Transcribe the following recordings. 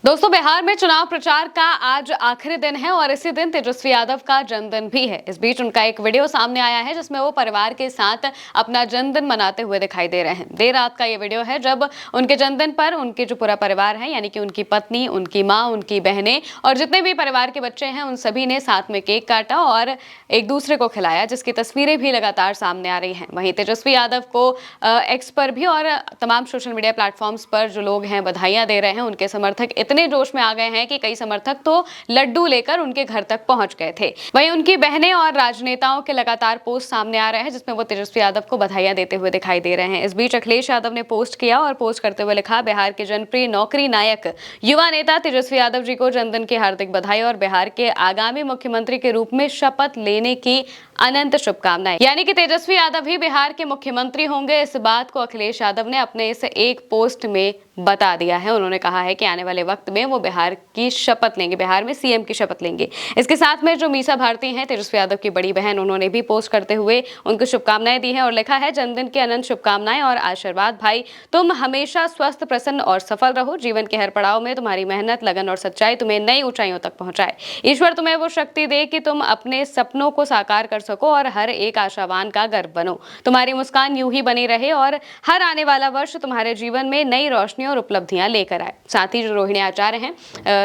दोस्तों, बिहार में चुनाव प्रचार का आज आखिरी दिन है और इसी दिन तेजस्वी यादव का जन्मदिन भी है। इस बीच उनका एक वीडियो सामने आया है जिसमें वो परिवार के साथ अपना जन्मदिन मनाते हुए दिखाई दे रहे हैं। देर रात का ये वीडियो है जब उनके जन्मदिन पर उनके जो पूरा परिवार है, यानी कि उनकी पत्नी, उनकी माँ, उनकी बहनें और जितने भी परिवार के बच्चे हैं, उन सभी ने साथ में केक काटा और एक दूसरे को खिलाया, जिसकी तस्वीरें भी लगातार सामने आ रही हैं। वहीं तेजस्वी यादव को एक्स पर भी और तमाम सोशल मीडिया प्लेटफॉर्म्स पर जो लोग हैं बधाइयां दे रहे हैं। उनके समर्थक इतने जोश में आ गए हैं कि कई समर्थक तो लड्डू लेकर उनके घर तक पहुंच गए थे। वहीं उनकी बहनें और राजनेताओं के लगातार पोस्ट सामने आ रहे हैं जिसमें वो तेजस्वी यादव को बधाइयां देते हुए दिखाई दे रहे हैं। इस बीच अखिलेश यादव ने पोस्ट किया और पोस्ट करते हुए लिखा, बिहार के जनप्रिय नौकरी नायक युवा नेता तेजस्वी यादव जी को जन्मदिन की हार्दिक बधाई और बिहार के आगामी मुख्यमंत्री के रूप में शपथ लेने की अनंत शुभकामनाएं। यानी कि तेजस्वी यादव ही बिहार के मुख्यमंत्री होंगे। इस बात को अखिलेश यादव ने अपने इस एक पोस्ट में बता दिया है। उन्होंने कहा है कि आने वाले वक्त में वो बिहार की शपथ लेंगे, बिहार में सीएम की शपथ लेंगे। इसके साथ में जो मीसा भारती हैं, तेजस्वी यादव की बड़ी बहन, उन्होंने भी पोस्ट करते हुए उनको शुभकामनाएं दी हैं और लिखा है, जन्मदिन की अनंत शुभकामनाएं और आशीर्वाद भाई। तुम हमेशा स्वस्थ, प्रसन्न और सफल रहो। जीवन के हर पड़ाव में तुम्हारी मेहनत, लगन और सच्चाई तुम्हें नई ऊंचाइयों तक पहुंचाए। ईश्वर तुम्हें वो शक्ति दे कि तुम अपने सपनों को साकार कर सको और हर एक आशावान का गर्व बनो। तुम्हारी मुस्कान यूं ही बनी रहे और हर आने वाला वर्ष तुम्हारे जीवन में नई रोशनी और उपलब्धियां लेकर आए। साथ ही जो रोहिणी आचार्य हैं,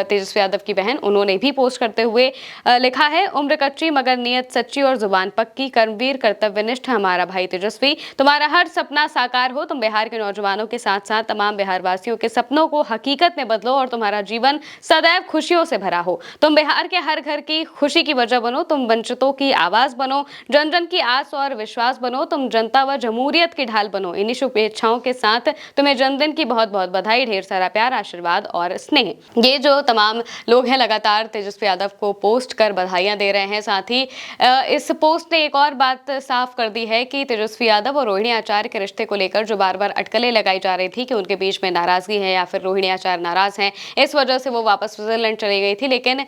तेजस्वी यादव की बहन, उन्होंने भी पोस्ट करते हुए लिखा है, उम्र कच्ची मगर नियत सच्ची और जुबान पक्की, कर्मवीर कर्तव्यनिष्ठ हमारा भाई तेजस्वी। तुम्हारा हर सपना साकार हो। तुम बिहार के नौजवानों के साथ साथ तमाम बिहार वासियों के सपनों को हकीकत में बदलो और तुम्हारा जीवन सदैव खुशियों से भरा हो। तुम बिहार के हर घर की खुशी की वजह बनो। तुम वंचितों की आवाज बनो, जन जन की आस और विश्वास बनो। तुम जनता व जमहूरियत की ढाल बनो। इन्हीं शुभेच्छाओं के साथ तुम्हें जन्मदिन की बहुत बहुत बधाई, ढेर सारा प्यार, आशीर्वाद और स्नेह। ये जो तमाम लोग हैं लगातार तेजस्वी यादव को पोस्ट कर बधाइयां दे रहे हैं। साथ ही इस पोस्ट ने एक और बात साफ कर दी है कि तेजस्वी यादव और रोहिणी आचार्य के रिश्ते को लेकर जो बार बार अटकलें लगाई जा रही थी कि उनके बीच में नाराजगी है या फिर रोहिणी आचार्य नाराज हैं, इस वजह से वो वापस स्विट्जरलैंड चली गई थी। लेकिन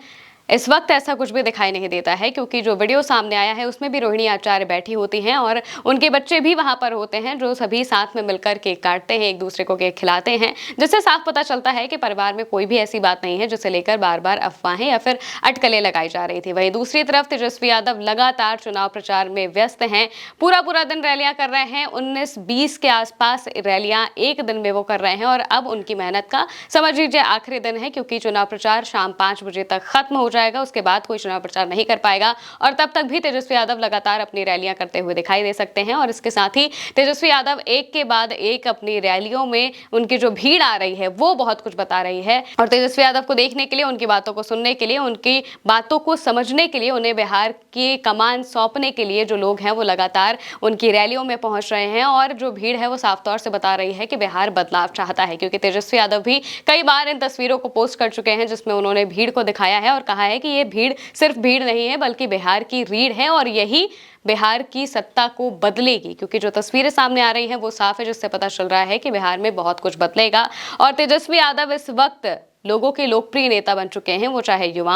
इस वक्त ऐसा कुछ भी दिखाई नहीं देता है, क्योंकि जो वीडियो सामने आया है उसमें भी रोहिणी आचार्य बैठी होती हैं और उनके बच्चे भी वहां पर होते हैं, जो सभी साथ में मिलकर केक काटते हैं, एक दूसरे को केक खिलाते हैं, जिससे साफ पता चलता है कि परिवार में कोई भी ऐसी बात नहीं है जिसे लेकर बार बार अफवाहें या फिर अटकलें लगाई जा रही थी। वहीं दूसरी तरफ तेजस्वी यादव लगातार चुनाव प्रचार में व्यस्त हैं। पूरा दिन रैलियां कर रहे हैं। 19-20 के आसपास रैलियां एक दिन में वो कर रहे हैं और अब उनकी मेहनत का समझ लीजिए आखिरी दिन है, क्योंकि चुनाव प्रचार शाम 5 बजे तक खत्म हो जाएगा। उसके बाद कोई चुनाव प्रचार नहीं कर पाएगा और तब तक भी तेजस्वी यादव लगातार अपनी रैलियां करते हुए दिखाई दे सकते हैं। और इसके साथ ही तेजस्वी यादव एक के बाद एक अपनी रैलियों में उनकी जो भीड़ आ रही है वो बहुत कुछ बता रही है। और तेजस्वी यादव को देखने के लिए, उनकी बातों को सुनने के लिए, उनकी बातों को समझने के लिए, उन्हें बिहार की कमान सौंपने के लिए जो लोग हैं वो लगातार उनकी रैलियों में पहुंच रहे हैं। और जो भीड़ है वो साफ तौर से बता रही है कि बिहार बदलाव चाहता है, क्योंकि तेजस्वी यादव भी कई बार इन तस्वीरों को पोस्ट कर चुके हैं जिसमें उन्होंने भीड़ को दिखाया है और कहा है कि ये भीड़ सिर्फ भीड़ नहीं है बल्कि बिहार की रीढ़ है और यही बिहार की सत्ता को बदलेगी। क्योंकि जो तस्वीरें सामने आ रही हैं वो साफ है, जिससे पता चल रहा है कि बिहार में बहुत कुछ बदलेगा। और तेजस्वी यादव इस वक्त लोगों के लोकप्रिय नेता बन चुके हैं। वो चाहे युवा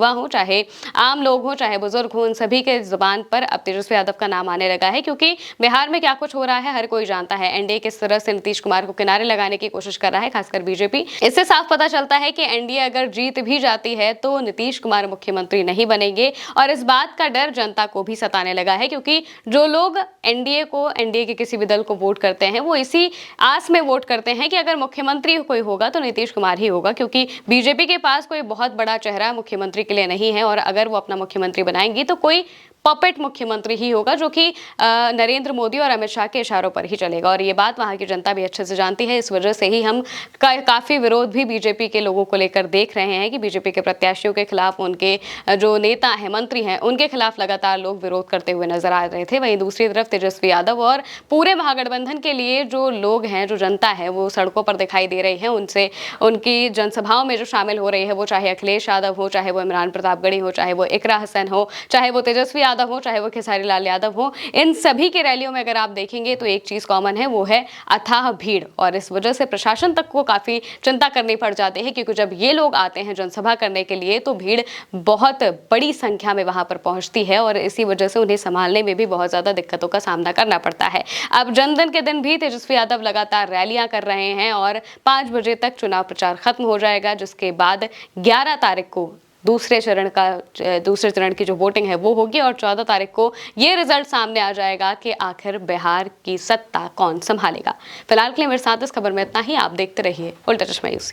हो, चाहे आम लोग हो, चाहे बुजुर्ग हो, उन सभी के जुबान पर अब तेजस्वी यादव का नाम आने लगा है, क्योंकि बिहार में क्या कुछ हो रहा है हर कोई जानता है। एनडीए किस तरह से नीतीश कुमार को किनारे लगाने की कोशिश कर रहा है, खासकर बीजेपी। इससे साफ पता चलता है कि एनडीए अगर जीत भी जाती है तो नीतीश कुमार मुख्यमंत्री नहीं बनेंगे। और इस बात का डर जनता को भी सताने लगा है, क्योंकि जो लोग एनडीए के किसी भी दल को वोट करते हैं वो इसी आस में वोट करते हैं कि अगर मुख्यमंत्री कोई होगा तो नीतीश कुमार ही होगा, क्योंकि बीजेपी के पास कोई बहुत बड़ा चेहरा मुख्यमंत्री के लिए नहीं है। और अगर वो अपना मुख्यमंत्री बनाएंगी तो कोई पपेट मुख्यमंत्री ही होगा, जो कि नरेंद्र मोदी और अमित शाह के इशारों पर ही चलेगा। और ये बात वहां की जनता भी अच्छे से जानती है। इस वजह से ही हम काफी विरोध भी बीजेपी के लोगों को लेकर देख रहे हैं कि बीजेपी के प्रत्याशियों के खिलाफ, उनके जो नेता हैं, मंत्री हैं, उनके खिलाफ लगातार लोग विरोध करते हुए नजर आ रहे थे। वहीं दूसरी तरफ तेजस्वी यादव और पूरे महागठबंधन के लिए जो लोग हैं, जो जनता है, वो सड़कों पर दिखाई दे रही है। उनसे उनकी जनसभाओं में जो शामिल हो रही है, वो चाहे अखिलेश यादव हो, चाहे वो इमरान प्रतापगढ़ी हो, चाहे वो इकरा हसन हो, चाहे वो तेजस्वी यादव हो, चाहे वो खेसारी लाल यादव हो, इन सभी की रैलियों में अगर आप देखेंगे तो एक चीज कॉमन है, वो है अथाह भीड़। और इस वजह से प्रशासन तक को काफी चिंता करनी पड़ जाती है, क्योंकि जब ये लोग आते हैं जनसभा करने के लिए तो भीड़ बहुत बड़ी संख्या में वहां पर पहुंचती है और इसी वजह से उन्हें संभालने में भी बहुत ज्यादा दिक्कतों का सामना करना पड़ता है। अब जनदिन के दिन भी तेजस्वी यादव लगातार रैलियां कर रहे हैं और 5 बजे तक चुनाव प्रचार खत्म हो जाएगा, जिसके बाद 11 तारीख को दूसरे चरण की जो वोटिंग है वो होगी और 14 तारीख को ये रिजल्ट सामने आ जाएगा कि आखिर बिहार की सत्ता कौन संभालेगा। फिलहाल के लिए मेरे साथ इस खबर में इतना ही। आप देखते रहिए उल्टा चश्मा यूसी।